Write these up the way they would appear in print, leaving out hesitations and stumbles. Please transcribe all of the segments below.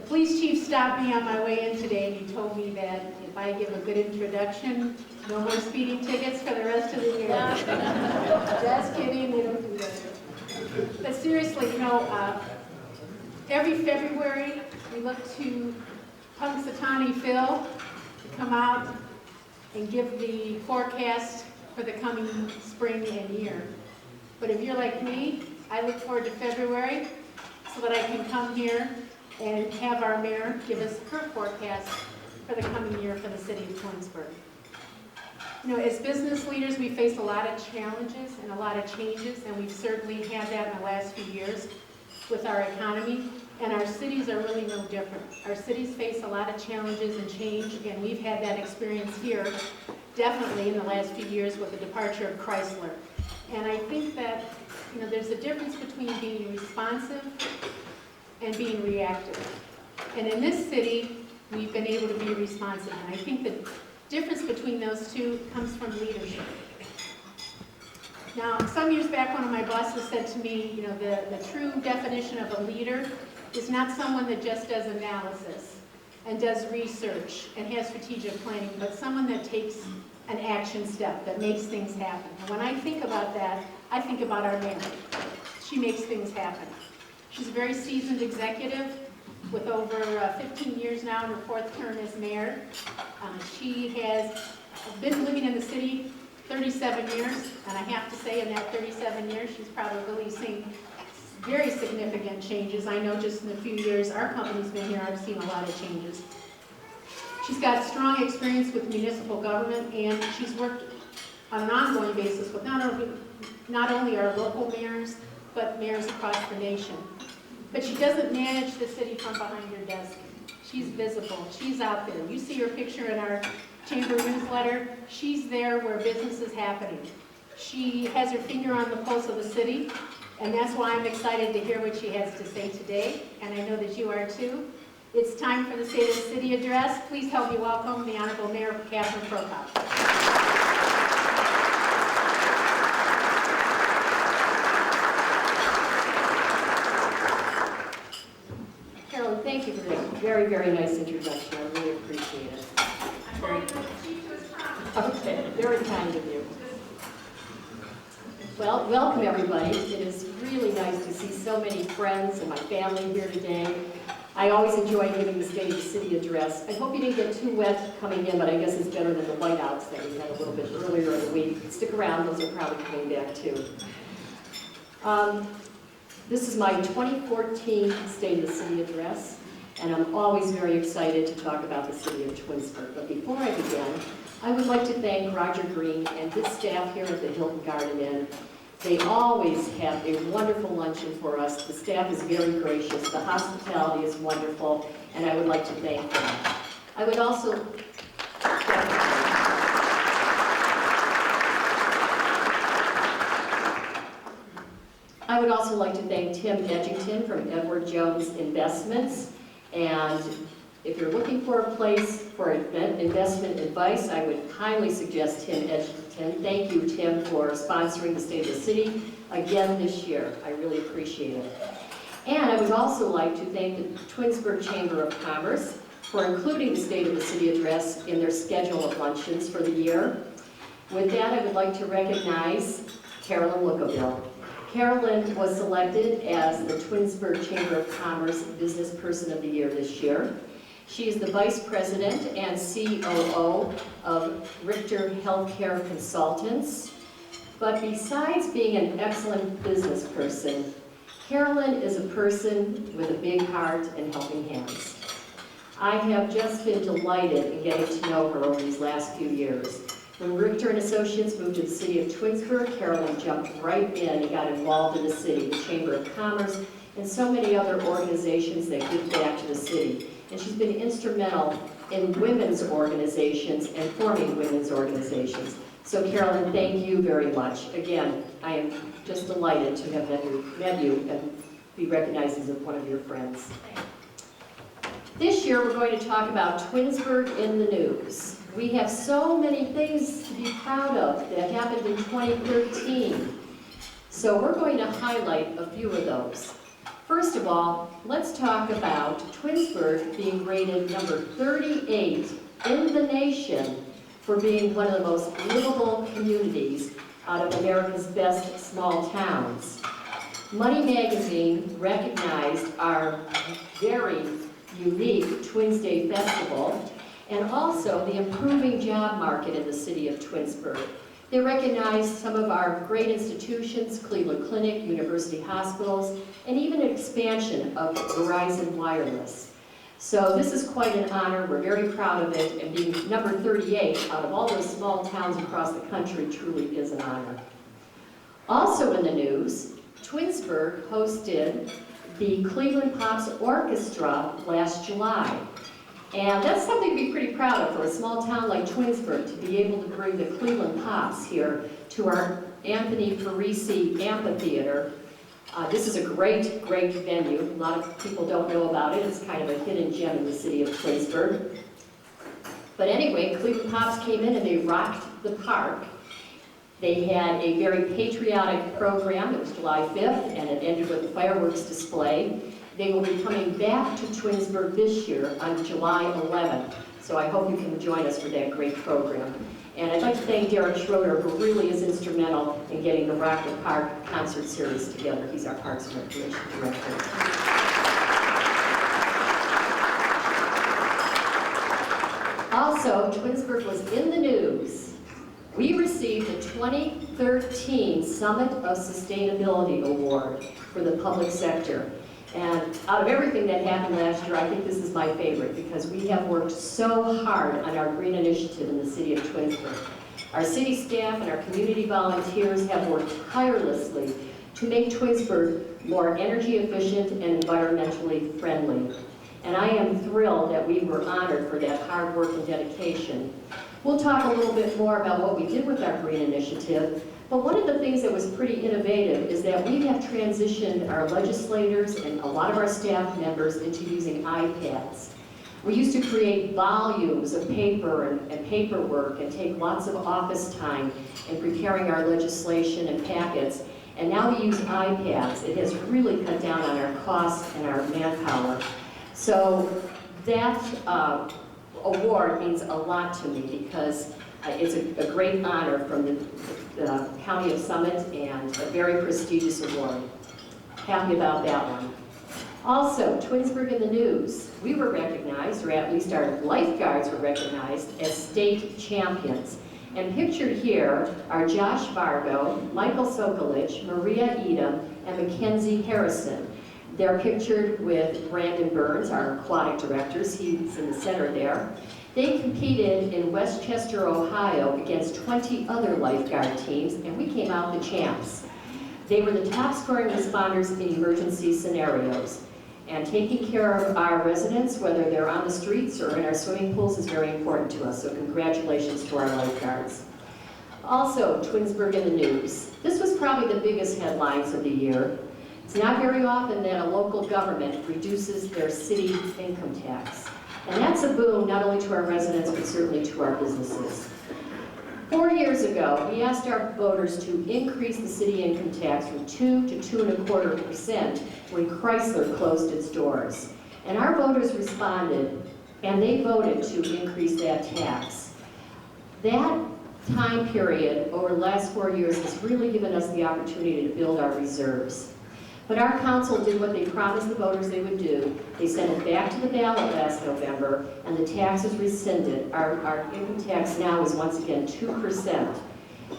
police chief stopped me on my way in today and he told me that if I give a good introduction, no more speeding tickets for the rest of the year. Just kidding, they don't do that. But seriously, every February we look to Punxsutawney Phil to come out and give the forecast for the coming spring and year. But if you're like me, I look forward to February so that I can come here and have our mayor give us her forecast for the coming year for the city of Twinsburg. As business leaders, we face a lot of challenges and a lot of changes, and we've certainly had that in the last few years with our economy, and our cities are really no different. Our cities face a lot of challenges and change, and we've had that experience here, definitely in the last few years with the departure of Chrysler. And I think that there's a difference between being responsive and being reactive. And in this city, we've been able to be responsive. And I think the difference between those two comes from leadership. Now, some years back, one of my bosses said to me, the true definition of a leader is not someone that just does analysis and does research and has strategic planning, but someone that takes an action step, that makes things happen. And when I think about that, I think about our mayor. She makes things happen. She's a very seasoned executive with over 15 years now in her fourth term as mayor. She has been living in the city 37 years, and I have to say in that 37 years, she's probably seen very significant changes. I know just in the few years our company's been here, I've seen a lot of changes. She's got strong experience with municipal government, and she's worked on an ongoing basis with not only our local mayors, but mayors across the nation. But she doesn't manage the city from behind her desk. She's visible. She's out there. You see her picture in our chamber newsletter. She's there where business is happening. She has her finger on the pulse of the city, and that's why I'm excited to hear what she has to say today, and I know that you are too. It's time for the State of the City address. Please help me welcome the Honorable Mayor Catherine Procop. Carolyn, thank you for that very, very nice introduction. I really appreciate it. Okay, very kind of you. Well, welcome everybody. It is really nice to see so many friends and my family here today. I always enjoy giving the State of the City address. I hope you didn't get too wet coming in, but I guess it's better than the whiteouts that we had a little bit earlier in the week. Stick around, those are probably coming back too. This is my 2014 State of the City address, and I'm always very excited to talk about the city of Twinsburg. But before I begin, I would like to thank Roger Green and his staff here at the Hilton Garden Inn. They always have a wonderful luncheon for us. The staff is very gracious. The hospitality is wonderful, and I would like to thank them. I would also like to thank Tim Edgington from Edward Jones Investments. And if you're looking for a place for investment advice, I would highly suggest Tim Edgington. Thank you, Tim, for sponsoring the State of the City again this year. I really appreciate it. And I would also like to thank the Twinsburg Chamber of Commerce for including the State of the City address in their schedule of luncheons for the year. With that, I would like to recognize Carolyn Lookaville. Carolyn was selected as the Twinsburg Chamber of Commerce Business Person of the Year this year. She is the Vice President and COO of Richter Healthcare Consultants. But besides being an excellent business person, Carolyn is a person with a big heart and helping hands. I have just been delighted in getting to know her over these last few years. When Richter & Associates moved to the city of Twinsburg, Carolyn jumped right in and got involved in the city, the Chamber of Commerce, and so many other organizations that give back to the city. And she's been instrumental in women's organizations and forming women's organizations. So Carolyn, thank you very much. Again, I am just delighted to have met you and be recognized as one of your friends. This year we're going to talk about Twinsburg in the news. We have so many things to be proud of that happened in 2013. So we're going to highlight a few of those. First of all, let's talk about Twinsburg being rated number 38 in the nation for being one of the most livable communities out of America's best small towns. Money Magazine recognized our very unique Twins Day Festival and also the improving job market in the city of Twinsburg. They recognized some of our great institutions, Cleveland Clinic, university hospitals, and even an expansion of Verizon Wireless. So this is quite an honor. We're very proud of it, and being number 38 out of all those small towns across the country truly is an honor. Also in the news, Twinsburg hosted the Cleveland Pops Orchestra last July. And that's something to be pretty proud of for a small town like Twinsburg, to be able to bring the Cleveland Pops here to our Anthony Parisi Amphitheater. This is a great, great venue. A lot of people don't know about it. It's kind of a hidden gem in the city of Twinsburg. But anyway, Cleveland Pops came in and they rocked the park. They had a very patriotic program. It was July 5th, and it ended with a fireworks display. They will be coming back to Twinsburg this year on July 11th. So I hope you can join us for that great program. And I'd like to thank Derek Schroeder, who really is instrumental in getting the Rock the Park concert series together. He's our Parks and Recreation Director. Also, Twinsburg was in the news. We received the 2013 Summit of Sustainability Award for the public sector. And out of everything that happened last year, I think this is my favorite because we have worked so hard on our green initiative in the city of Twinsburg. Our city staff and our community volunteers have worked tirelessly to make Twinsburg more energy efficient and environmentally friendly. And I am thrilled that we were honored for that hard work and dedication. We'll talk a little bit more about what we did with our green initiative. But one of the things that was pretty innovative is that we have transitioned our legislators and a lot of our staff members into using iPads. We used to create volumes of paper and paperwork and take lots of office time in preparing our legislation and packets, and now we use iPads. It has really cut down on our costs and our manpower. So that award means a lot to me because it's a great honor from the County of Summit and a very prestigious award. Happy about that one. Also, Twinsburg in the news. We were recognized, or at least our lifeguards were recognized, as state champions. And pictured here are Josh Vargo, Michael Sokolich, Maria Edom, and Mackenzie Harrison. They're pictured with Brandon Burns, our aquatic directors. He's in the center there. They competed in Westchester, Ohio against 20 other lifeguard teams, and we came out the champs. They were the top scoring responders in emergency scenarios. And taking care of our residents, whether they're on the streets or in our swimming pools, is very important to us, so congratulations to our lifeguards. Also, Twinsburg in the news. This was probably the biggest headlines of the year. It's not very often that a local government reduces their city income tax. And that's a boon not only to our residents, but certainly to our businesses. 4 years ago, we asked our voters to increase the city income tax from 2 to 2.25% when Chrysler closed its doors. And our voters responded, and they voted to increase that tax. That time period over the last 4 years has really given us the opportunity to build our reserves. But our council did what they promised the voters they would do. They sent it back to the ballot last November, and the tax is rescinded. Our income tax now is once again 2%.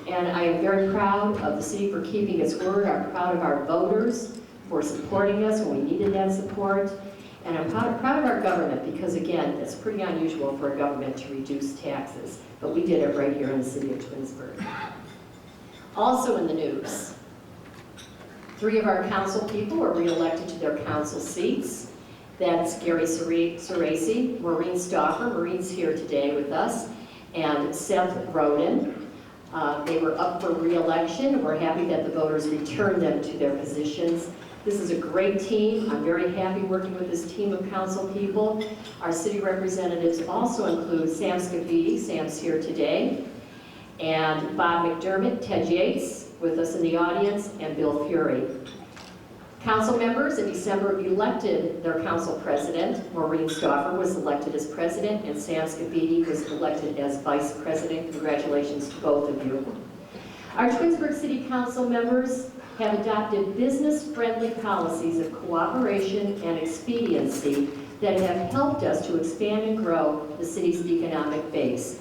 And I am very proud of the city for keeping its word. I'm proud of our voters for supporting us when we needed that support. And I'm proud of our government because, again, it's pretty unusual for a government to reduce taxes. But we did it right here in the city of Twinsburg. Also in the news, 3 of our council people were reelected to their council seats. That's Gary Ceresi, Maureen Stauffer, Maureen's here today with us, and Seth Roden. They were up for re-election. We're happy that the voters returned them to their positions. This is a great team. I'm very happy working with this team of council people. Our city representatives also include Sam Scafidi, Sam's here today, and Bob McDermott, Ted Yates with us in the audience, and Bill Fury. Council members in December elected their council president. Maureen Stauffer was elected as president, and Sam Scabidi was elected as vice president. Congratulations to both of you. Our Twinsburg City Council members have adopted business-friendly policies of cooperation and expediency that have helped us to expand and grow the city's economic base.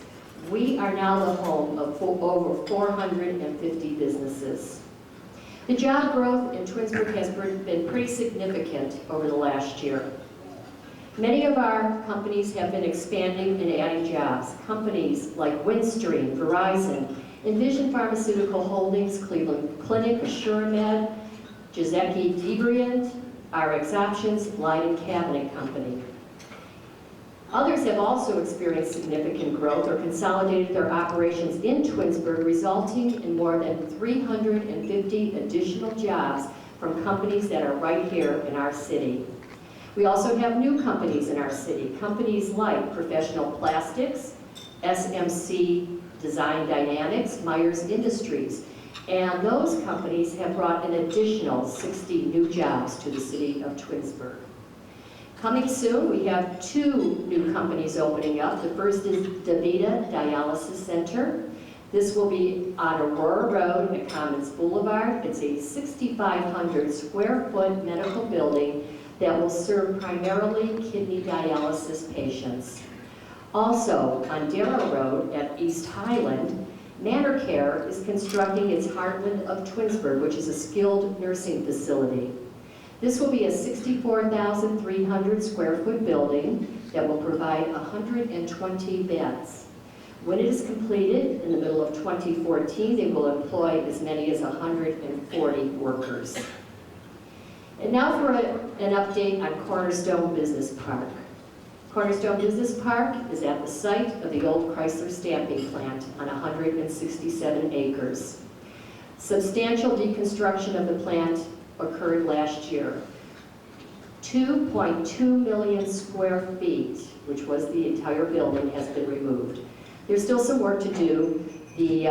We are now the home of over 450 businesses. The job growth in Twinsburg has been pretty significant over the last year. Many of our companies have been expanding and adding jobs. Companies like Windstream, Verizon, Envision Pharmaceutical Holdings, Cleveland Clinic, AssureMed, Giuseppe Debriant, RX Options, Light and Cabinet Company. Others have also experienced significant growth or consolidated their operations in Twinsburg, resulting in more than 350 additional jobs from companies that are right here in our city. We also have new companies in our city, companies like Professional Plastics, SMC Design Dynamics, Myers Industries, and those companies have brought an additional 60 new jobs to the city of Twinsburg. Coming soon, we have 2 new companies opening up. The first is DaVita Dialysis Center. This will be on Aurora Road at Commons Boulevard. It's a 6,500 square foot medical building that will serve primarily kidney dialysis patients. Also, on Darrow Road at East Highland, Manor Care is constructing its Heartland of Twinsburg, which is a skilled nursing facility. This will be a 64,300 square foot building that will provide 120 beds. When it is completed in the middle of 2014, they will employ as many as 140 workers. And now for an update on Cornerstone Business Park. Cornerstone Business Park is at the site of the old Chrysler stamping plant on 167 acres. Substantial deconstruction of the plant occurred last year. 2.2 million square feet, which was the entire building, has been removed. There's still some work to do. The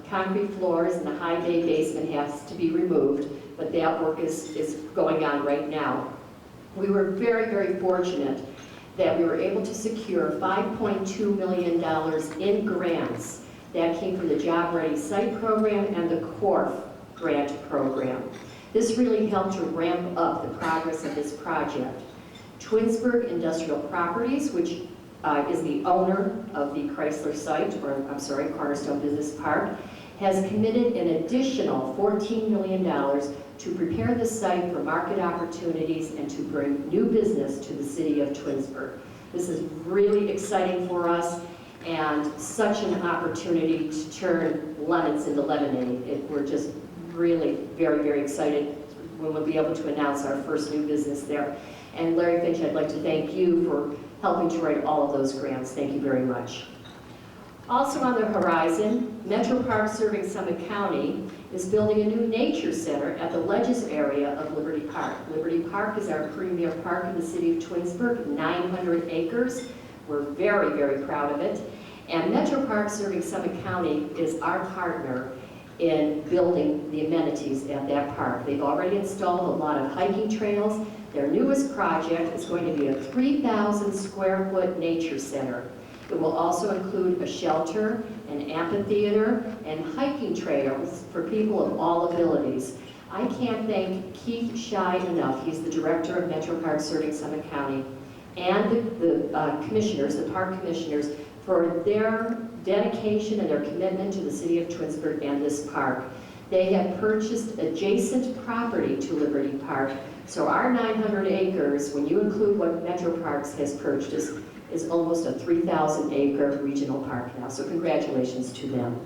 concrete floors and the high bay basement has to be removed, but that work is going on right now. We were very, very fortunate that we were able to secure $5.2 million in grants that came from the Job Ready Site Program and the CORF grant program. This really helped to ramp up the progress of this project. Twinsburg Industrial Properties, which is the owner of the Chrysler site, or I'm sorry, Cornerstone Business Park, has committed an additional $14 million to prepare the site for market opportunities and to bring new business to the city of Twinsburg. This is really exciting for us and such an opportunity to turn lemons into lemonade. We're just really very, very excited when we'll be able to announce our first new business there. And Larry Finch, I'd like to thank you for helping to write all of those grants. Thank you very much. Also on the horizon, Metro Park serving Summit County is building a new nature center at the Ledges area of Liberty Park. Liberty Park is our premier park in the city of Twinsburg, 900 acres. We're very, very proud of it. And Metro Park serving Summit County is our partner in building the amenities at that park. They've already installed a lot of hiking trails. Their newest project is going to be a 3,000 square foot nature center. It will also include a shelter, an amphitheater, and hiking trails for people of all abilities. I can't thank Keith Scheid enough. He's the director of Metro Park serving Summit County, and the commissioners, the park commissioners, for their dedication and their commitment to the city of Twinsburg and this park. They have purchased adjacent property to Liberty Park, so our 900 acres, when you include what Metro Parks has purchased, is almost a 3,000 acre regional park now, so congratulations to them.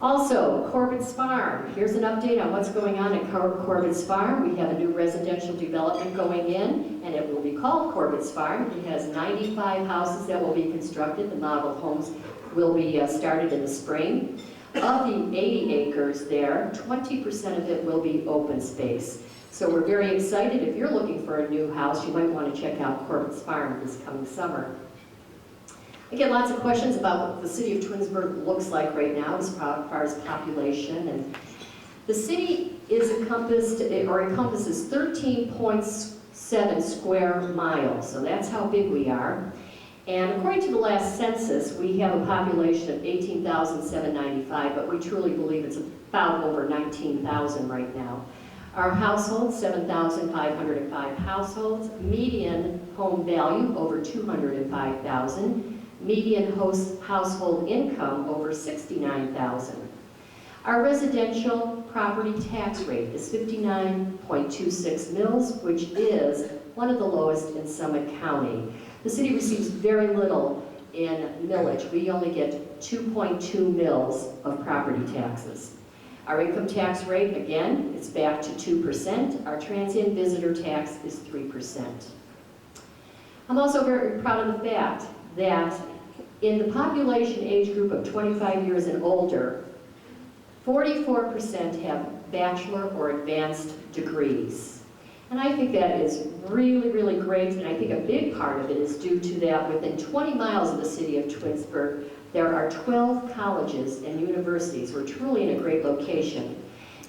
Also, Corbett's Farm. Here's an update on what's going on at Corbett's Farm. We have a new residential development going in, and it will be called Corbett's Farm. It has 95 houses that will be constructed. The model homes will be started in the spring. Of the 80 acres there, 20% of it will be open space. So we're very excited. If you're looking for a new house, you might want to check out Corbett's Farm this coming summer. I get lots of questions about what the city of Twinsburg looks like right now as far as population, and The city is encompasses 13.7 square miles, so that's how big we are. And according to the last census, we have a population of 18,795, but we truly believe it's about over 19,000 right now. Our households, 7,505 households, median home value over 205,000, median household income over 69,000. Our residential property tax rate is 59.26 mils, which is one of the lowest in Summit County. The city receives very little in millage. We only get 2.2 mils of property taxes. Our income tax rate, again, is back to 2%. Our transient visitor tax is 3%. I'm also very proud of the fact that in the population age group of 25 years and older, 44% have bachelor or advanced degrees. And I think that is really, really great, and I think a big part of it is due to that within 20 miles of the city of Twinsburg, there are 12 colleges and universities. We're truly in a great location.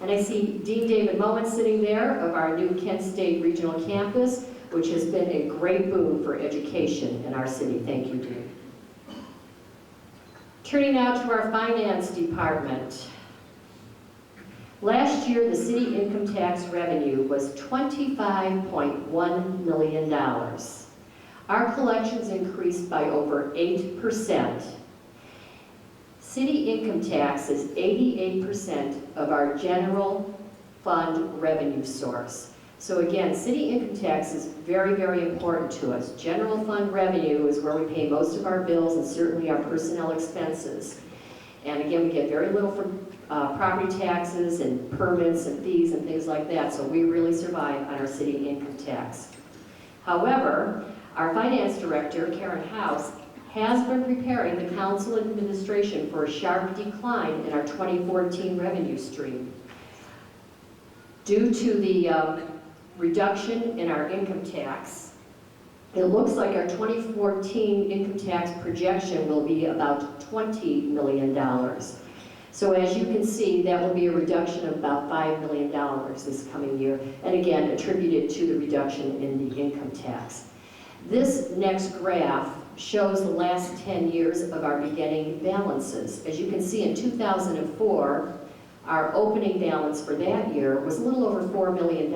And I see Dean David Moen sitting there of our new Kent State Regional Campus, which has been a great boon for education in our city. Thank you, Dean. Turning now to our finance department. Last year, the city income tax revenue was $25.1 million. Our collections increased by over 8%. City income tax is 88% of our general fund revenue source. So again, city income tax is very, very important to us. General fund revenue is where we pay most of our bills and certainly our personnel expenses. And again, we get very little from property taxes and permits and fees and things like that, so we really survive on our city income tax. However, our finance director, Karen House, has been preparing the council and administration for a sharp decline in our 2014 revenue stream. Due to the reduction in our income tax, it looks like our 2014 income tax projection will be about $20 million. So as you can see, that will be a reduction of about $5 million this coming year, and again, attributed to the reduction in the income tax. This next graph shows the last 10 years of our beginning balances. As you can see, in 2004, our opening balance for that year was a little over $4 million.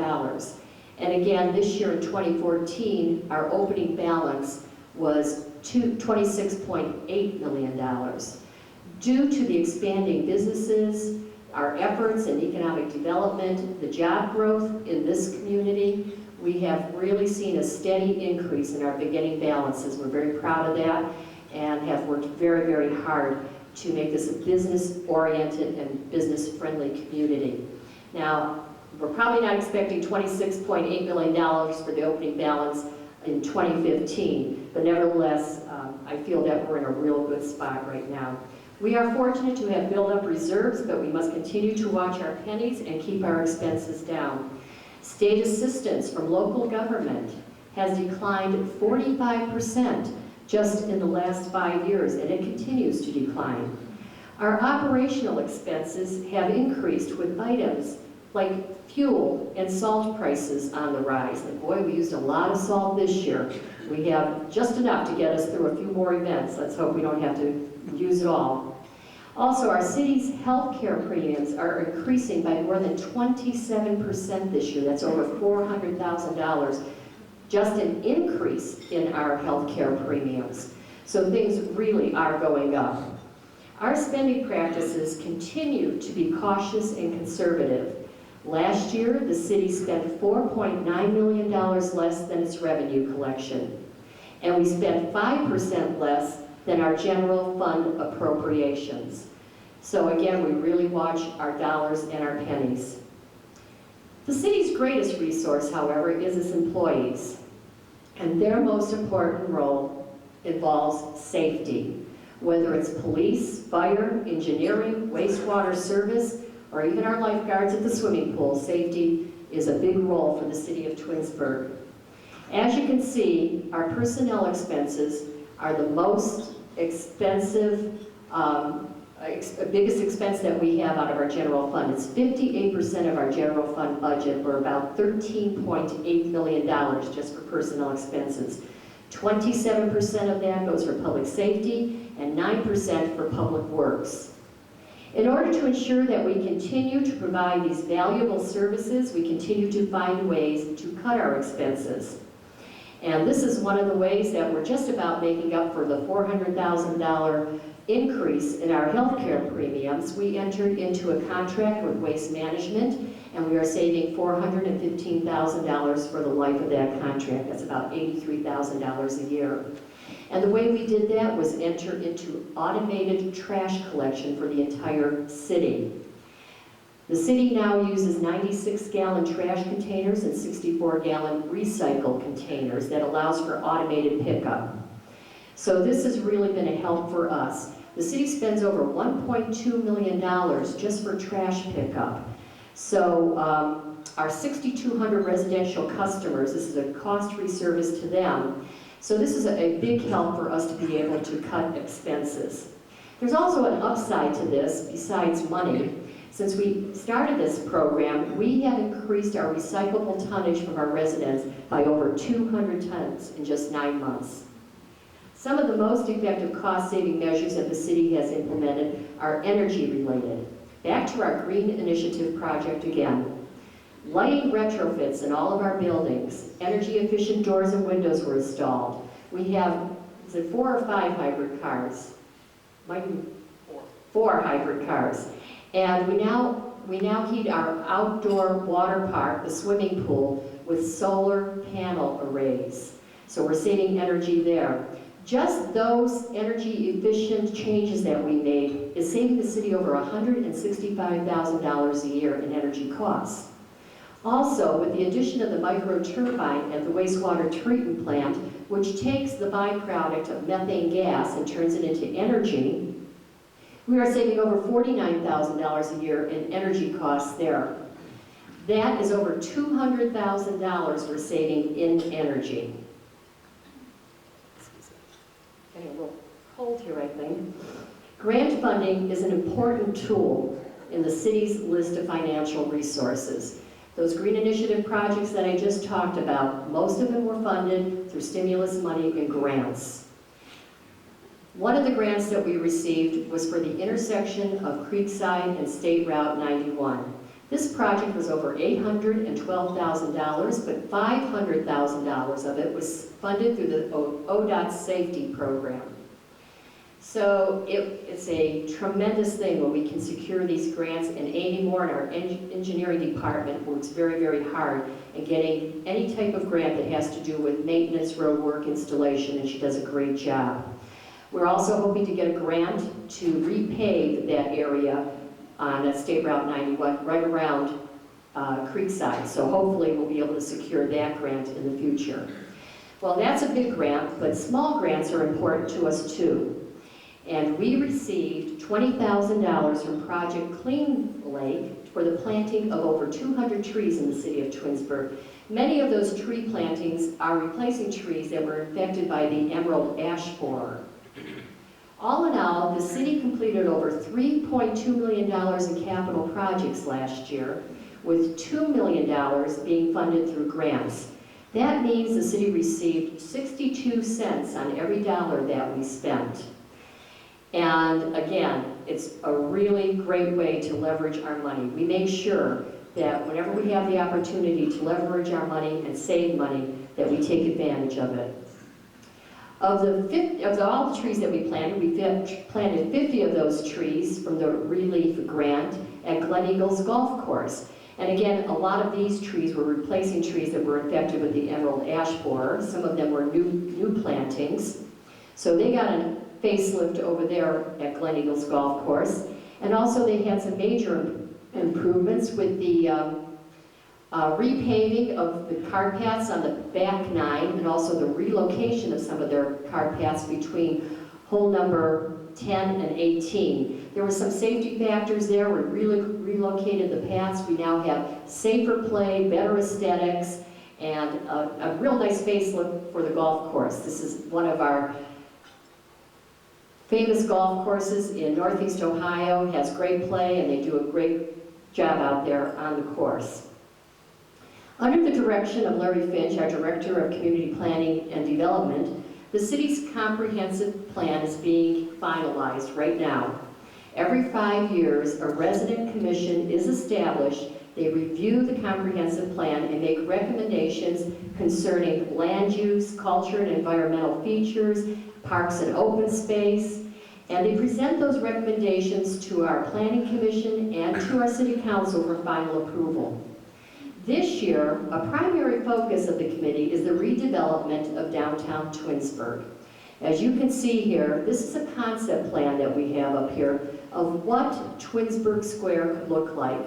And again, this year in 2014, our opening balance was $26.8 million. Due to the expanding businesses, our efforts in economic development, the job growth in this community, we have really seen a steady increase in our beginning balances. We're very proud of that and have worked very, very hard to make this a business-oriented and business-friendly community. Now, we're probably not expecting $26.8 million for the opening balance in 2015, but nevertheless, I feel that we're in a real good spot right now. We are fortunate to have built up reserves, but we must continue to watch our pennies and keep our expenses down. State assistance from local government has declined 45% just in the last 5 years, and it continues to decline. Our operational expenses have increased with items like fuel and salt prices on the rise. And boy, we used a lot of salt this year. We have just enough to get us through a few more events. Let's hope we don't have to use it all. Also, our city's health care premiums are increasing by more than 27% this year. That's over $400,000, just an increase in our health care premiums. So things really are going up. Our spending practices continue to be cautious and conservative. Last year, the city spent $4.9 million less than its revenue collection, and we spent 5% less than our general fund appropriations. So again, we really watch our dollars and our pennies. The city's greatest resource, however, is its employees, and their most important role involves safety. Whether it's police, fire, engineering, wastewater service, or even our lifeguards at the swimming pool, safety is a big role for the city of Twinsburg. As you can see, our personnel expenses are the most expensive biggest expense that we have out of our general fund. It's 58% of our general fund budget, or about $13.8 million just for personnel expenses. 27% of that goes for public safety and 9% for public works. In order to ensure that we continue to provide these valuable services, we continue to find ways to cut our expenses. And this is one of the ways that we're just about making up for the $400,000 increase in our health care premiums. We entered into a contract with Waste Management, and we are saving $415,000 for the life of that contract. That's about $83,000 a year. And the way we did that was enter into automated trash collection for the entire city. The city now uses 96-gallon trash containers and 64-gallon recycle containers that allows for automated pickup. So this has really been a help for us. The city spends over $1.2 million just for trash pickup. So our 6,200 residential customers, this is a cost-free service to them. So this is a big help for us to be able to cut expenses. There's also an upside to this besides money. Since we started this program, we have increased our recyclable tonnage from our residents by over 200 tons in just 9 months. Some of the most effective cost-saving measures that the city has implemented are energy-related. Back to our Green Initiative project again. Lighting retrofits in all of our buildings. Energy-efficient doors and windows were installed. We have, is it 4 or 5 hybrid cars? Might be 4 hybrid cars. And we now heat our outdoor water park, the swimming pool, with solar panel arrays. So we're saving energy there. Just those energy efficient changes that we made is saving the city over $165,000 a year in energy costs. Also, with the addition of the micro turbine at the wastewater treatment plant, which takes the byproduct of methane gas and turns it into energy, we are saving over $49,000 a year in energy costs there. That is over $200,000 we're saving in energy. Getting a little cold here, I think. Grant funding is an important tool in the city's list of financial resources. Those Green Initiative projects that I just talked about, most of them were funded through stimulus money and grants. One of the grants that we received was for the intersection of Creekside and State Route 91. This project was over $812,000, but $500,000 of it was funded through the ODOT safety program. So it's a tremendous thing when we can secure these grants, and Amy Moore in our engineering department works very, very hard at getting any type of grant that has to do with maintenance, road work, installation, and she does a great job. We're also hoping to get a grant to repave that area on State Route 91 right around Creekside. So hopefully we'll be able to secure that grant in the future. Well, that's a big grant, but small grants are important to us too. And we received $20,000 from Project Clean Lake for the planting of over 200 trees in the city of Twinsburg. Many of those tree plantings are replacing trees that were infected by the emerald ash borer. All in all, the city completed over $3.2 million in capital projects last year, with $2 million being funded through grants. That means the city received 62 cents on every dollar that we spent. And again, it's a really great way to leverage our money. We make sure that whenever we have the opportunity to leverage our money and save money, that we take advantage of it. Of all the trees that we planted 50 of those trees from the Relief Grant at Glen Eagles Golf Course. And again, a lot of these trees were replacing trees that were infected with the emerald ash borer. Some of them were new plantings. So they got a facelift over there at Glen Eagles Golf Course. And also they had some major improvements with the repaving of the car paths on the back 9, and also the relocation of some of their car paths between hole number 10 and 18. There were some safety factors there. We really relocated the paths. We now have safer play, better aesthetics, and a real nice facelift for the golf course. This is one of our famous golf courses in Northeast Ohio, has great play, and they do a great job out there on the course. Under the direction of Larry Finch, our Director of Community Planning and Development, the city's comprehensive plan is being finalized right now. Every 5 years, a resident commission is established. They review the comprehensive plan and make recommendations concerning land use, culture and environmental features, parks and open space, and they present those recommendations to our planning commission and to our city council for final approval. This year, a primary focus of the committee is the redevelopment of downtown Twinsburg. As you can see here, this is a concept plan that we have up here of what Twinsburg Square could look like.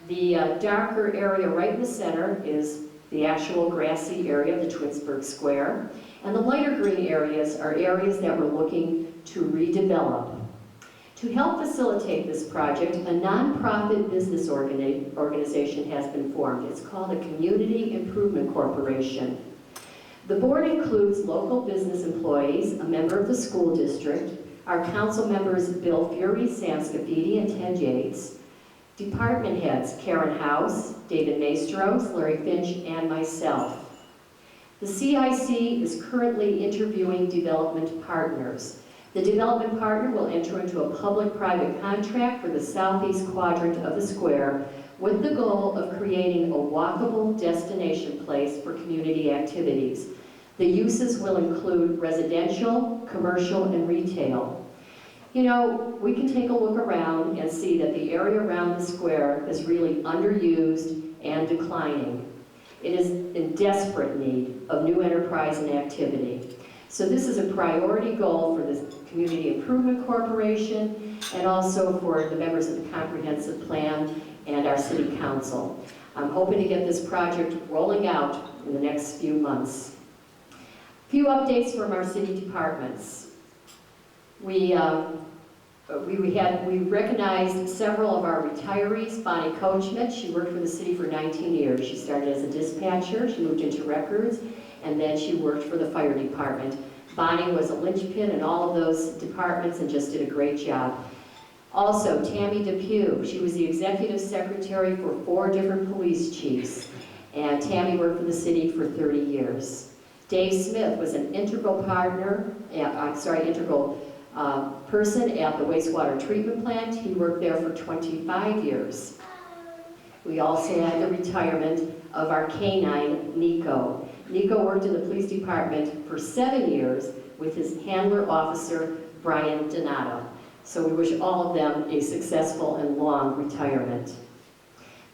The darker area right in the center is the actual grassy area of the Twinsburg Square, and the lighter green areas are areas that we're looking to redevelop. To help facilitate this project, a nonprofit business organization has been formed. It's called a Community Improvement Corporation. The board includes local business employees, a member of the school district, our council members Bill Fury, Sam Scafidi, and Ted Yates, department heads Karen House, David Maestros, Larry Finch, and myself. The CIC is currently interviewing development partners. The development partner will enter into a public-private contract for the southeast quadrant of the square with the goal of creating a walkable destination place for community activities. The uses will include residential, commercial, and retail. You know, we can take a look around and see that the area around the square is really underused and declining. It is in desperate need of new enterprise and activity. So this is a priority goal for the Community Improvement Corporation and also for the members of the Comprehensive Plan and our City Council. I'm hoping to get this project rolling out in the next few months. A few updates from our city departments. We recognized several of our retirees. Bonnie Coachman, she worked for the city for 19 years. She started as a dispatcher, she moved into records, and then she worked for the fire department. Bonnie was a linchpin in all of those departments and just did a great job. Also, Tammy Depew, she was the executive secretary for 4 different police chiefs, and Tammy worked for the city for 30 years. Dave Smith was an integral person at the wastewater treatment plant. He worked there for 25 years. We also had the retirement of our canine, Nico. Nico worked in the police department for 7 years with his handler officer, Brian Donato. So we wish all of them a successful and long retirement.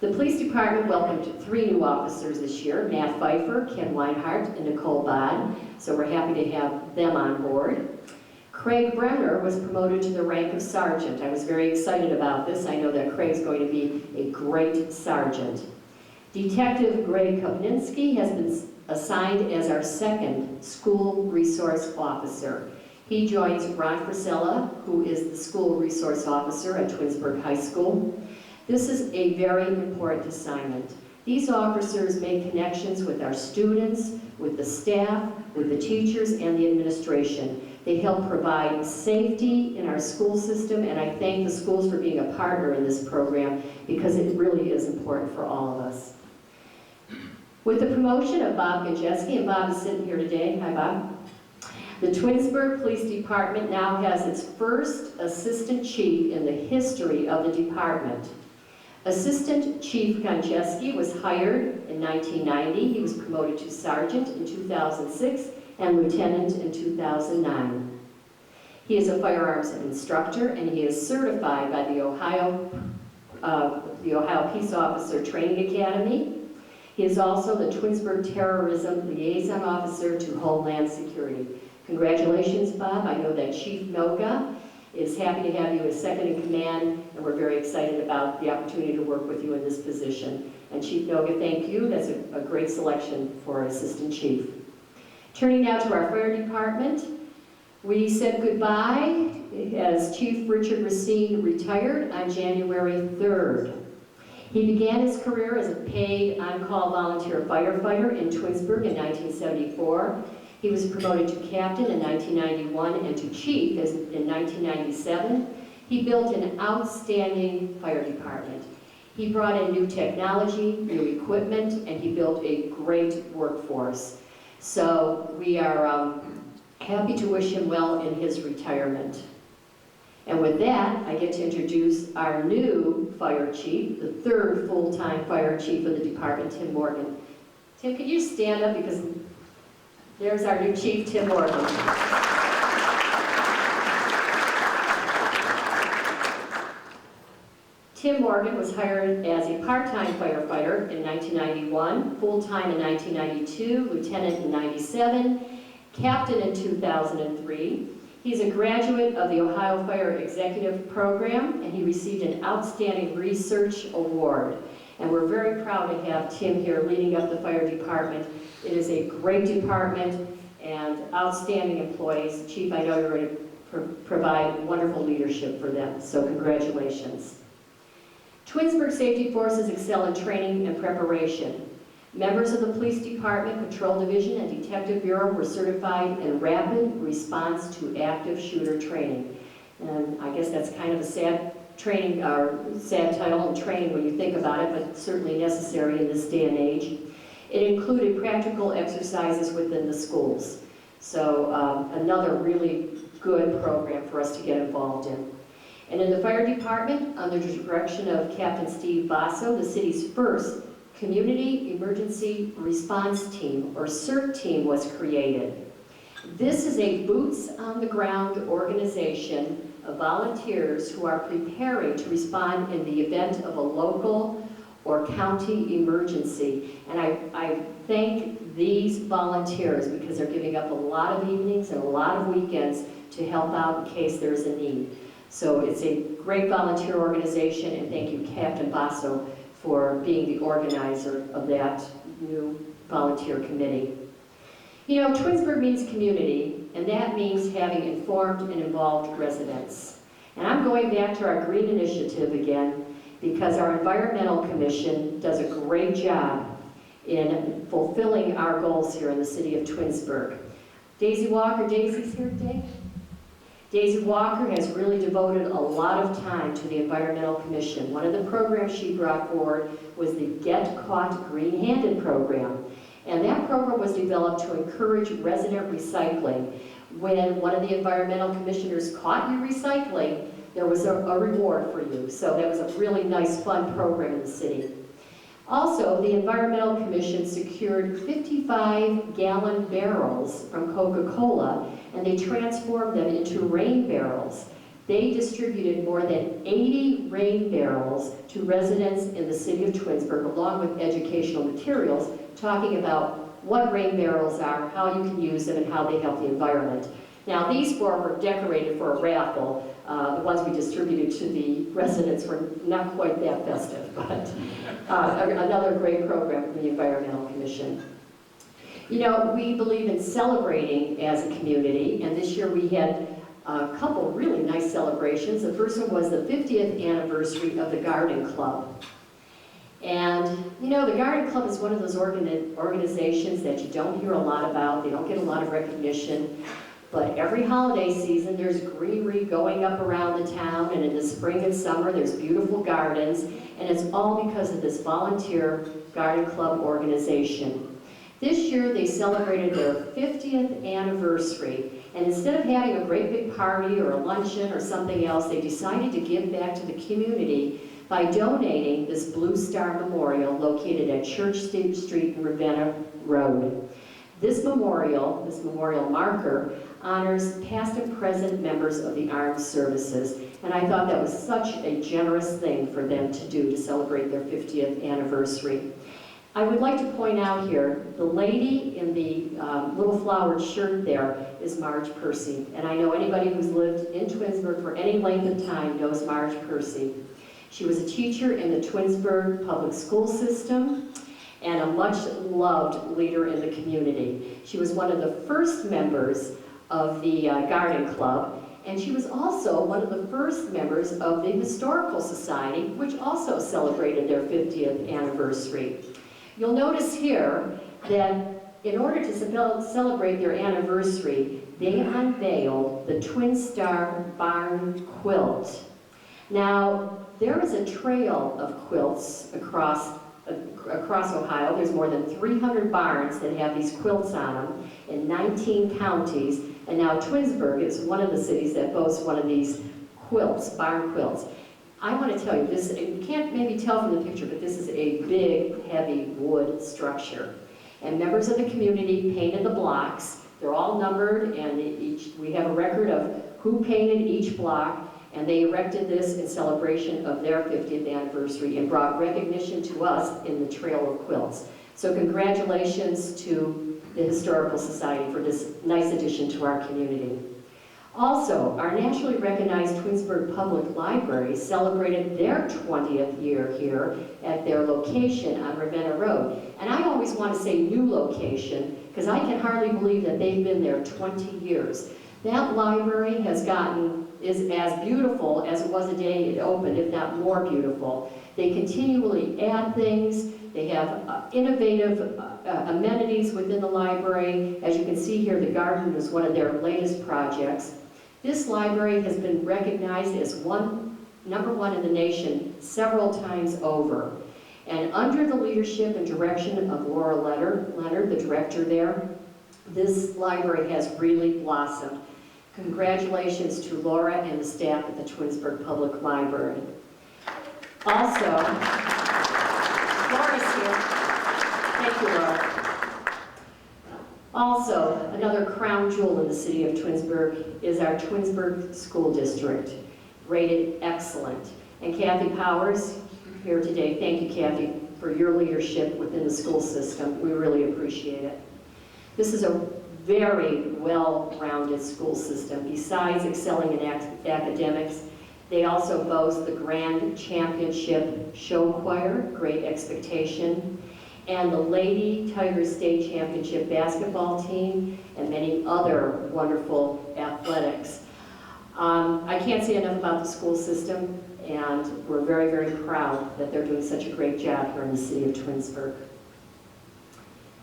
The police department welcomed 3 new officers this year, Matt Pfeiffer, Ken Weinhardt, and Nicole Bod. So we're happy to have them on board. Craig Brenner was promoted to the rank of sergeant. I was very excited about this. I know that Craig's going to be a great sergeant. Detective Greg Kopninski has been assigned as our 2nd school resource officer. He joins Ron Frisella, who is the school resource officer at Twinsburg High School. This is a very important assignment. These officers make connections with our students, with the staff, with the teachers, and the administration. They help provide safety in our school system, and I thank the schools for being a partner in this program because it really is important for all of us. With the promotion of Bob Gajewski, and Bob is sitting here today, hi Bob, the Twinsburg Police Department now has its first assistant chief in the history of the department. Assistant Chief Gajewski was hired in 1990. He was promoted to sergeant in 2006 and lieutenant in 2009. He is a firearms instructor, and he is certified by the Ohio Peace Officer Training Academy. He is also the Twinsburg Terrorism Liaison Officer to Homeland Security. Congratulations, Bob. I know that Chief Noga is happy to have you as second in command, and we're very excited about the opportunity to work with you in this position. And Chief Noga, thank you. That's a great selection for Assistant Chief. Turning now to our fire department, we said goodbye as Chief Richard Racine retired on January 3rd. He began his career as a paid on-call volunteer firefighter in Twinsburg in 1974. He was promoted to captain in 1991 and to chief in 1997. He built an outstanding fire department. He brought in new technology, new equipment, and he built a great workforce. So we are happy to wish him well in his retirement. And with that, I get to introduce our new fire chief, the third full-time fire chief of the department, Tim Morgan. Tim, could you stand up, because there's our new chief, Tim Morgan. Tim Morgan was hired as a part-time firefighter in 1991, full-time in 1992, lieutenant in 97, captain in 2003. He's a graduate of the Ohio Fire Executive Program, and he received an Outstanding Research Award. And we're very proud to have Tim here leading up the fire department. It is a great department and outstanding employees. Chief, I know you're going to provide wonderful leadership for them, so congratulations. Twinsburg Safety Forces excel in training and preparation. Members of the Police Department, Patrol Division, and Detective Bureau were certified in rapid response to active shooter training. And I guess that's kind of a sad training, or sad title and training when you think about it, but certainly necessary in this day and age. It included practical exercises within the schools. So another really good program for us to get involved in. And in the fire department, under the direction of Captain Steve Basso, the city's first Community Emergency Response Team, or CERT team, was created. This is a boots-on-the-ground organization of volunteers who are preparing to respond in the event of a local or county emergency. And I thank these volunteers because they're giving up a lot of evenings and a lot of weekends to help out in case there's a need. So it's a great volunteer organization, and thank you, Captain Basso, for being the organizer of that new volunteer committee. You know, Twinsburg means community, and that means having informed and involved residents. And I'm going back to our Green Initiative again, because our Environmental Commission does a great job in fulfilling our goals here in the city of Twinsburg. Daisy Walker, Daisy's here today? Daisy Walker has really devoted a lot of time to the Environmental Commission. One of the programs she brought forward was the Get Caught Green-Handed program. And that program was developed to encourage resident recycling. When one of the environmental commissioners caught you recycling, there was a reward for you. So that was a really nice, fun program in the city. Also, the Environmental Commission secured 55-gallon barrels from Coca-Cola, and they transformed them into rain barrels. They distributed more than 80 rain barrels to residents in the city of Twinsburg, along with educational materials, talking about what rain barrels are, how you can use them, and how they help the environment. Now, these four were decorated for a raffle. The ones we distributed to the residents were not quite that festive, but another great program from the Environmental Commission. You know, we believe in celebrating as a community, and this year we had a couple really nice celebrations. The first one was the 50th anniversary of the Garden Club. And, you know, the Garden Club is one of those organizations that you don't hear a lot about. They don't get a lot of recognition. But every holiday season, there's greenery going up around the town, and in the spring and summer, there's beautiful gardens, and it's all because of this volunteer Garden Club organization. This year, they celebrated their 50th anniversary, and instead of having a great big party or a luncheon or something else, they decided to give back to the community by donating this Blue Star Memorial located at Church Street and Ravenna Road. This memorial marker, honors past and present members of the armed services, and I thought that was such a generous thing for them to do to celebrate their 50th anniversary. I would like to point out here, the lady in the little flowered shirt there is Marge Percy, and I know anybody who's lived in Twinsburg for any length of time knows Marge Percy. She was a teacher in the Twinsburg public school system, and a much-loved leader in the community. She was one of the first members of the Garden Club, and she was also one of the first members of the Historical Society, which also celebrated their 50th anniversary. You'll notice here that in order to celebrate their anniversary, they unveiled the Twin Star Barn Quilt. Now, there is a trail of quilts across Ohio. There's more than 300 barns that have these quilts on them in 19 counties, and now Twinsburg is one of the cities that boasts one of these quilts, barn quilts. I want to tell you, this, you can't maybe tell from the picture, but this is a big, heavy wood structure. And members of the community painted the blocks. They're all numbered, and we have a record of who painted each block, and they erected this in celebration of their 50th anniversary and brought recognition to us in the Trail of Quilts. So congratulations to the Historical Society for this nice addition to our community. Also, our nationally recognized Twinsburg Public Library celebrated their 20th year here at their location on Ravenna Road. And I always want to say new location, because I can hardly believe that they've been there 20 years. That library is as beautiful as it was the day it opened, if not more beautiful. They continually add things. They have innovative amenities within the library. As you can see here, the garden is one of their latest projects. This library has been recognized as number one in the nation several times over. And under the leadership and direction of Laura Leonard, the director there, this library has really blossomed. Congratulations to Laura and the staff at the Twinsburg Public Library. Also, Laura's here. Thank you, Laura. Also, another crown jewel in the city of Twinsburg is our Twinsburg School District, rated excellent. And Kathy Powers, here today, thank you, Kathy, for your leadership within the school system. We really appreciate it. This is a very well-rounded school system. Besides excelling in academics, they also boast the Grand Championship Show Choir, Great Expectation, and the Lady Tiger State Championship basketball team, and many other wonderful athletics. I can't say enough about the school system, and we're very, very proud that they're doing such a great job here in the city of Twinsburg.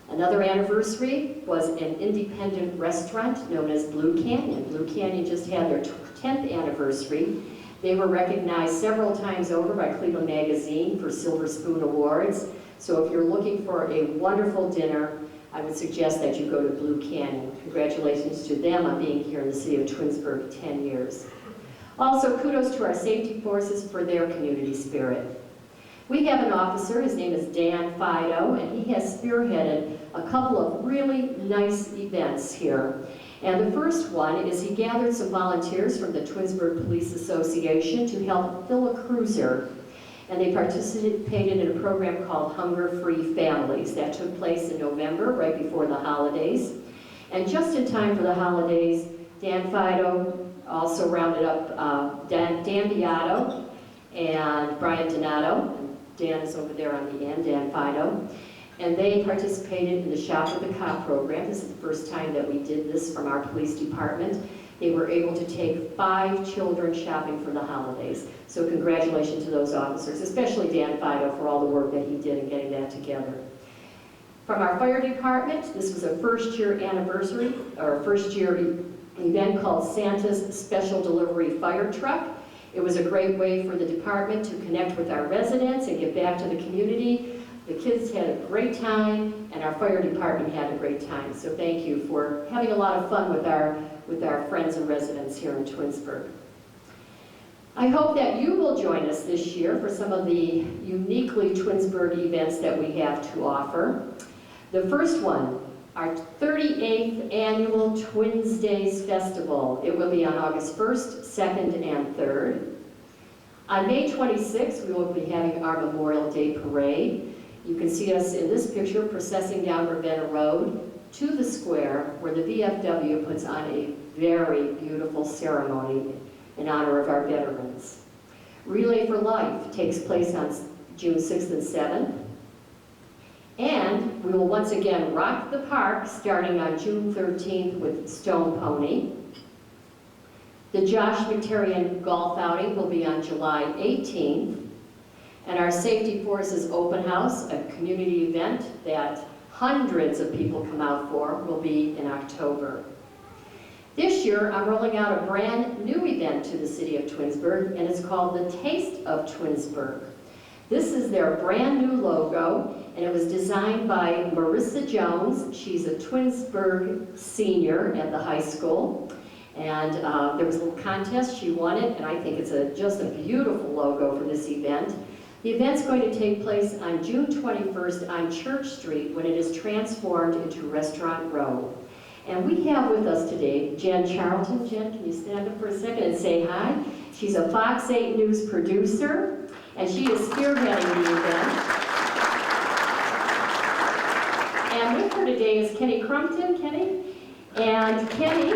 Another anniversary was an independent restaurant known as Blue Canyon. Blue Canyon just had their 10th anniversary. They were recognized several times over by Cleveland Magazine for Silver Spoon Awards. So if you're looking for a wonderful dinner, I would suggest that you go to Blue Canyon. Congratulations to them on being here in the city of Twinsburg 10 years. Also, kudos to our safety forces for their community spirit. We have an officer, his name is Dan Fido, and he has spearheaded a couple of really nice events here. And the first one is he gathered some volunteers from the Twinsburg Police Association to help fill a cruiser. And they participated in a program called Hunger-Free Families. That took place in November, right before the holidays. And just in time for the holidays, Dan Fido also rounded up Dan Beato and Brian Donato. Dan is over there on the end, Dan Fido. And they participated in the Shop with the Cop program. This is the first time that we did this from our police department. They were able to take 5 children shopping for the holidays. So congratulations to those officers, especially Dan Fido for all the work that he did in getting that together. From our fire department, this was a first-year anniversary, or a first-year event called Santa's Special Delivery Fire Truck. It was a great way for the department to connect with our residents and give back to the community. The kids had a great time, and our fire department had a great time. So thank you for having a lot of fun with our friends and residents here in Twinsburg. I hope that you will join us this year for some of the uniquely Twinsburg events that we have to offer. The first one, our 38th annual Twins Days Festival. It will be on August 1st, 2nd, and 3rd. On May 26th, we will be having our Memorial Day Parade. You can see us in this picture processing down Ravenna Road to the square where the VFW puts on a very beautiful ceremony in honor of our veterans. Relay for Life takes place on June 6th and 7th. And we will once again rock the park starting on June 13th with Stone Pony. The Josh McTerrian Golf Outing will be on July 18th. And our Safety Forces Open House, a community event that hundreds of people come out for will be in October. This year, I'm rolling out a brand new event to the city of Twinsburg, and it's called the Taste of Twinsburg. This is their brand new logo, and it was designed by Marissa Jones. She's a Twinsburg senior at the high school. And there was a little contest, she won it, and I think it's just a beautiful logo for this event. The event's going to take place on June 21st on Church Street when it is transformed into Restaurant Row. And we have with us today Jen Charlton. Jen, can you stand up for a second and say hi? She's a Fox 8 News producer, and she is spearheading the event. And with her today is Kenny Crumpton. Kenny? And Kenny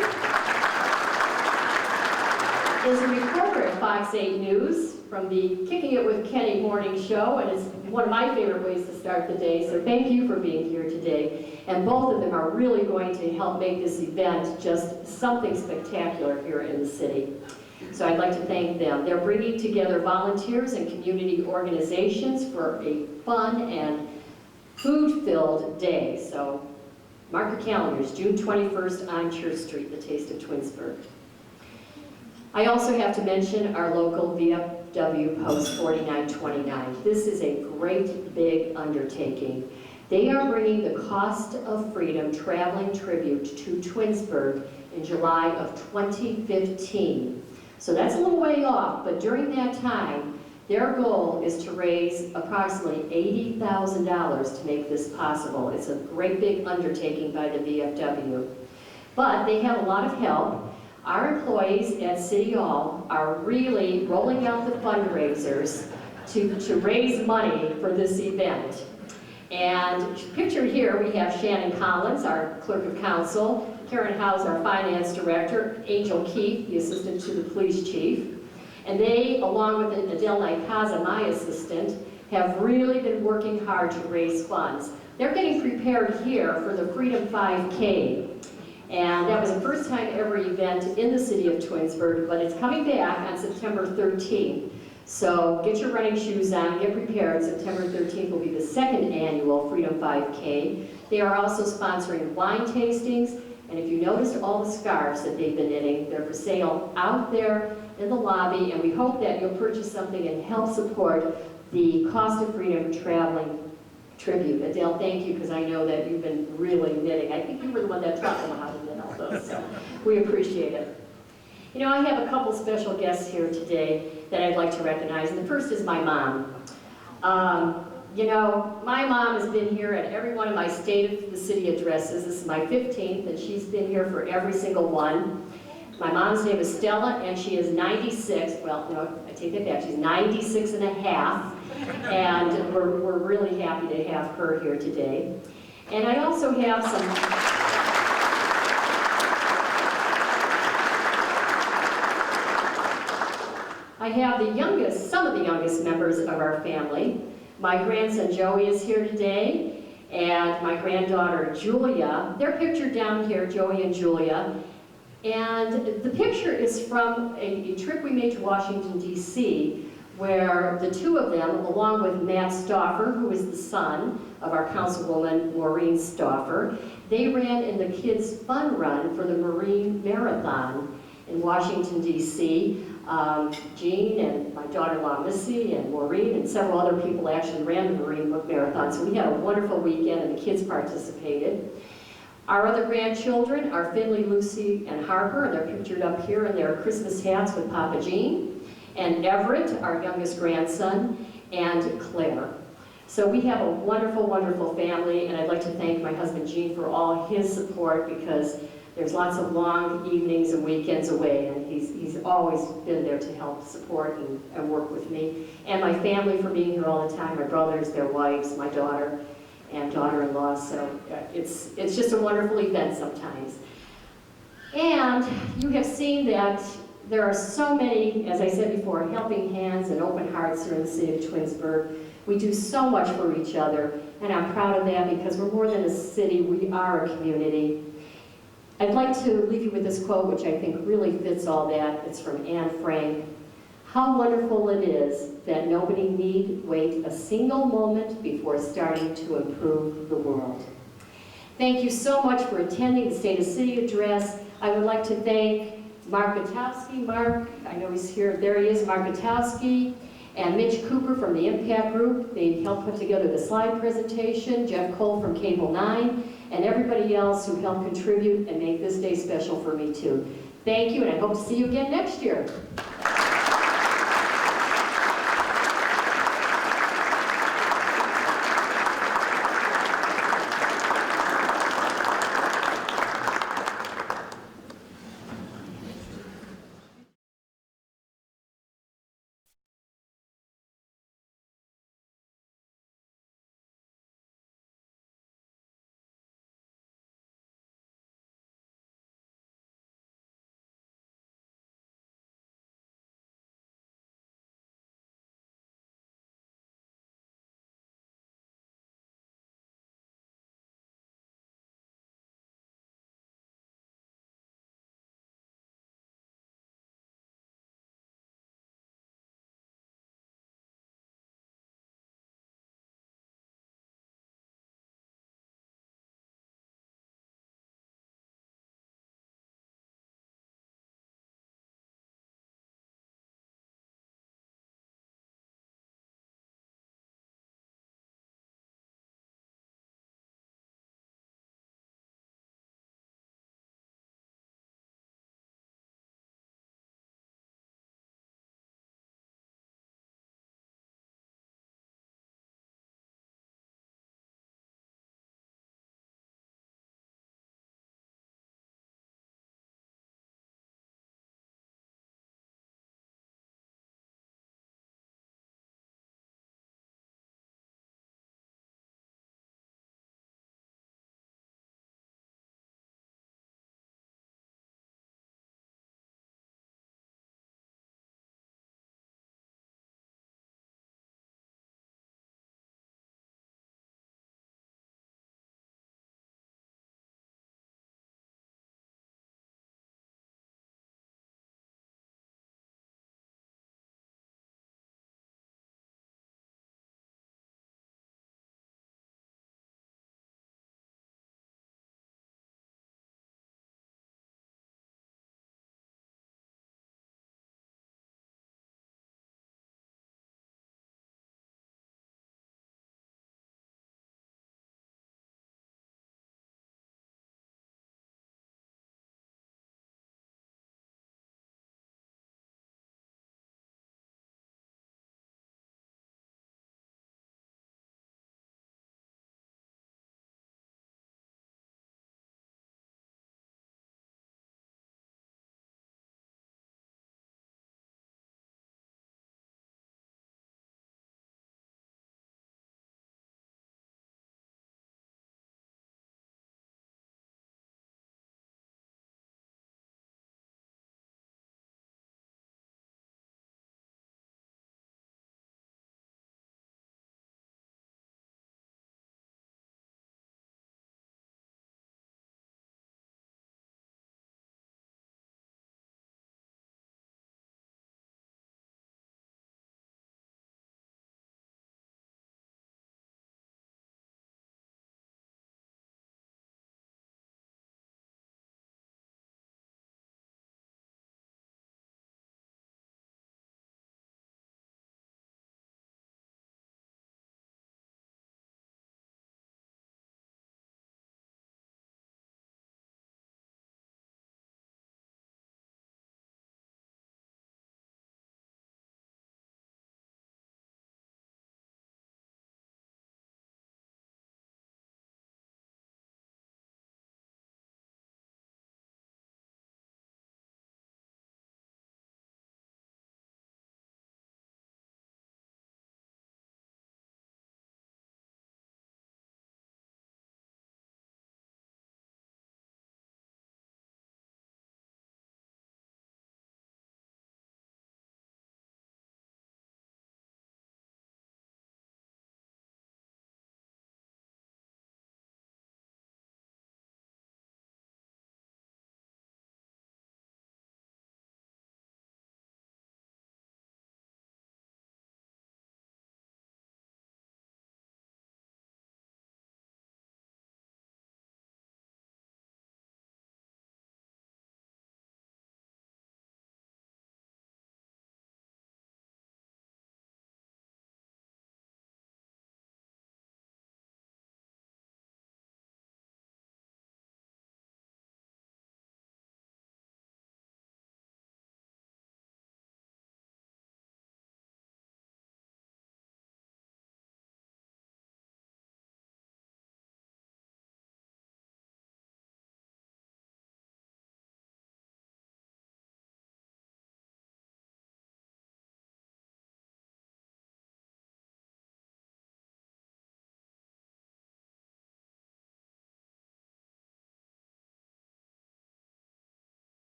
is a reporter at Fox 8 News from the Kicking It with Kenny morning show, and it's one of my favorite ways to start the day, so thank you for being here today. And both of them are really going to help make this event just something spectacular here in the city. So I'd like to thank them. They're bringing together volunteers and community organizations for a fun and food-filled day. So mark your calendars, June 21st on Church Street, the Taste of Twinsburg. I also have to mention our local VFW Post 4929. This is a great big undertaking. They are bringing the Cost of Freedom Traveling Tribute to Twinsburg in July of 2015. So that's a little way off, but during that time, their goal is to raise approximately $80,000 to make this possible. It's a great big undertaking by the VFW. But they have a lot of help. Our employees at City Hall are really rolling out the fundraisers to raise money for this event. And pictured here, we have Shannon Collins, our Clerk of Council, Karen Howes, our Finance Director, Angel Keefe, the Assistant to the Police Chief. And they, along with Adele Naipaza, my assistant, have really been working hard to raise funds. They're getting prepared here for the Freedom 5K. And that was the first time ever event in the city of Twinsburg, but it's coming back on September 13th. So get your running shoes on, get prepared. September 13th will be the second annual Freedom 5K. They are also sponsoring wine tastings, and if you noticed all the scarves that they've been knitting, they're for sale out there in the lobby, and we hope that you'll purchase something and help support the Cost of Freedom Traveling Tribute. Adele, thank you, because I know that you've been really knitting. I think you were the one that taught them how to knit all those, so we appreciate it. You know, I have a couple special guests here today that I'd like to recognize, and the first is my mom. You know, my mom has been here at every one of my State of the City addresses. This is my 15th, and she's been here for every single one. My mom's name is Stella, and she is 96. Well, no, I take that back. She's 96 and a half, and we're really happy to have her here today. And I also have some of the youngest members of our family. My grandson Joey is here today, and my granddaughter Julia. They're pictured down here, Joey and Julia. And the picture is from a trip we made to Washington, D.C., where the two of them, along with Matt Stauffer, who is the son of our Councilwoman Maureen Stauffer, they ran in the Kids Fun Run for the Marine Marathon in Washington, D.C. Jean and my daughter-in-law Missy and Maureen and several other people actually ran the Marine Marathon. So we had a wonderful weekend and the kids participated. Our other grandchildren are Finley, Lucy, and Harper, and they're pictured up here in their Christmas hats with Papa Jean. And Everett, our youngest grandson, and Claire. So we have a wonderful, wonderful family, and I'd like to thank my husband Gene for all his support, because there's lots of long evenings and weekends away, and he's always been there to help support and work with me. And my family for being here all the time, my brothers, their wives, my daughter, and daughter-in-law. So it's just a wonderful event sometimes. And you have seen that there are so many, as I said before, helping hands and open hearts here in the city of Twinsburg. We do so much for each other, and I'm proud of that, because we're more than a city, we are a community. I'd like to leave you with this quote, which I think really fits all that. It's from Anne Frank. How wonderful it is that nobody need wait a single moment before starting to improve the world. Thank you so much for attending the State of City Address. I would like to thank Mark Gutowski. Mark, I know he's here, there he is, Mark Gutowski, and Mitch Cooper from the Impact Group. They helped put together the slide presentation, Jeff Cole from Cable 9, and everybody else who helped contribute and make this day special for me too. Thank you, and I hope to see you again next year.